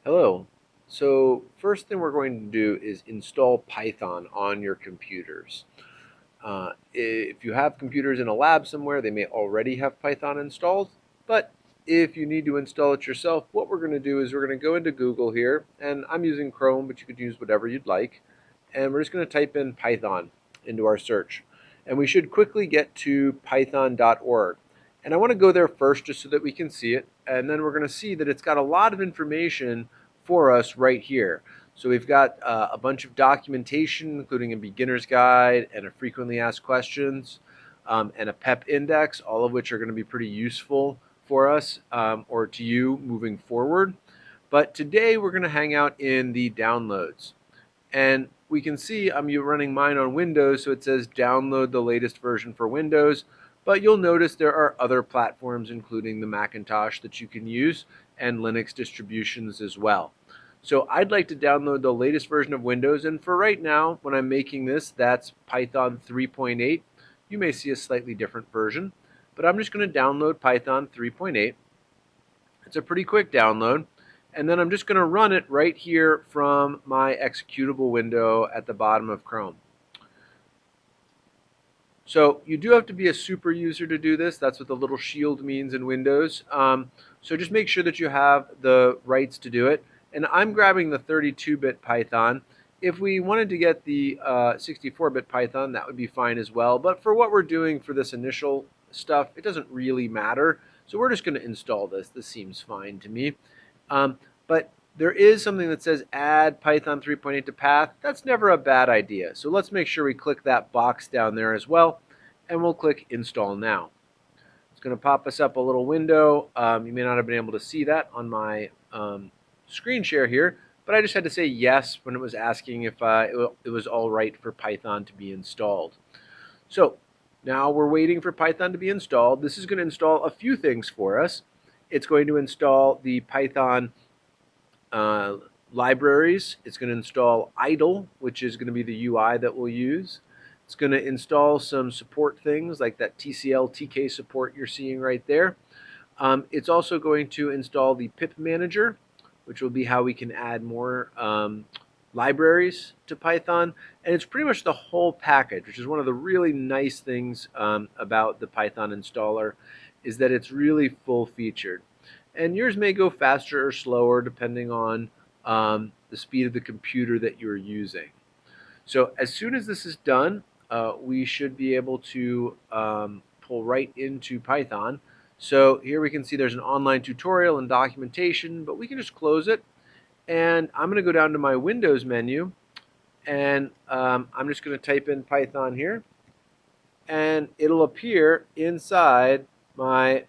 Hello. So first thing we're going to do is install Python on your computers. If you have computers in a lab somewhere, they may already have Python installed, but if you need to install it yourself, what we're going to do is we're going to go into Google here, and I'm using Chrome, but you could use whatever you'd like, and we're just going to type in Python into our search. And we should quickly get to python.org. And I want to go there first just so that we can see it, and then we're going to see that it's got a lot of information for us right here. So we've got a bunch of documentation, including a beginner's guide and a frequently asked questions and a PEP index, all of which are going to be pretty useful for us or to you moving forward. But today we're going to hang out in the downloads. And we can see I'm running mine on Windows, so it says download the latest version for Windows. But you'll notice there are other platforms, including the Macintosh, that you can use, and Linux distributions as well. So I'd like to download the latest version of Windows, and for right now, when I'm making this, that's Python 3.8. You may see a slightly different version, but I'm just going to download Python 3.8. It's a pretty quick download. And then I'm just going to run it right here from my executable window at the bottom of Chrome. So you do have to be a super user to do this. That's what the little shield means in Windows. So just make sure that you have the rights to do it. And I'm grabbing the 32-bit Python. If we wanted to get the 64-bit Python, that would be fine as well. But for what we're doing for this initial stuff, it doesn't really matter. So we're just going to install this. This seems fine to me. But there is something that says add Python 3.8 to path. That's never a bad idea. So let's make sure we click that box down there as well, and we'll click install now. It's going to pop us up a little window. You may not have been able to see that on my screen share here, but I just had to say yes when it was asking if it was all right for Python to be installed. So now we're waiting for Python to be installed. This is going to install a few things for us. It's going to install the Python libraries. It's going to install idle, which is going to be the UI that we'll use. It's going to install some support things like that TCL TK support you're seeing right there. It's also going to install the pip manager, which will be how we can add more libraries to Python. And it's pretty much the whole package, which is one of the really nice things about the Python installer, is that it's really full featured. And yours may go faster or slower depending on the speed of the computer that you're using. So as soon as this is done, we should be able to pull right into Python. So here we can see there's an online tutorial and documentation, but we can just close it. And I'm going to go down to my Windows menu, and I'm just going to type in Python here, and it'll appear inside my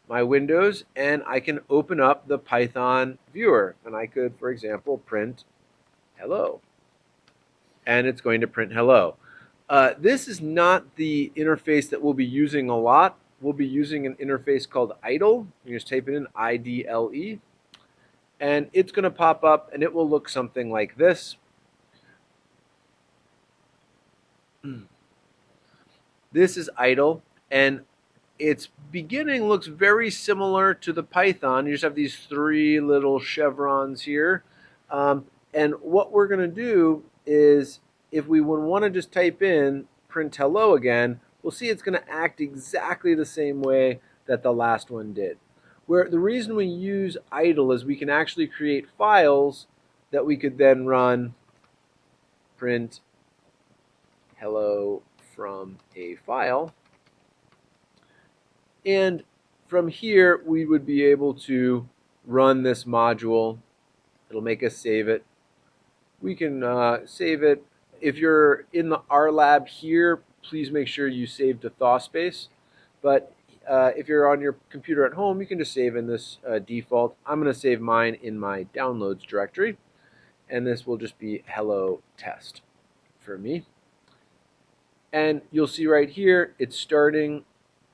my Windows, and I can open up the Python viewer. And I could, for example, print hello. And it's going to print hello. This is not the interface that we'll be using a lot. We'll be using an interface called idle. You just type it in IDLE. And it's going to pop up, and it will look something like this. This is idle, and its beginning looks very similar to the Python. You just have these three little chevrons here. And what we're going to do is, if we would want to just type in print hello again, we'll see it's going to act exactly the same way that the last one did. Where the reason we use idle is we can actually create files that we could then run print hello from a file. And from here, we would be able to run this module. It'll make us save it. We can save it. If you're in the R lab here, please make sure you save to ThawSpace. But if you're on your computer at home, you can just save in this default. I'm going to save mine in my downloads directory. And this will just be hello test for me. And you'll see right here, it's starting.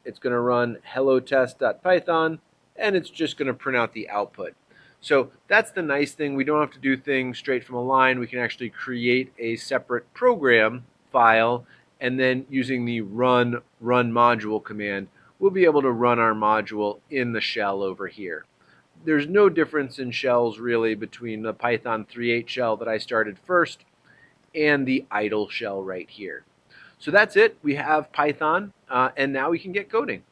It's going to run hello test.python, and it's just going to print out the output. So that's the nice thing. We don't have to do things straight from a line. We can actually create a separate program file, and then using the run module command, we'll be able to run our module in the shell over here. There's no difference in shells really between the Python 3.8 shell that I started first and the idle shell right here. So that's it. We have Python, and now we can get coding.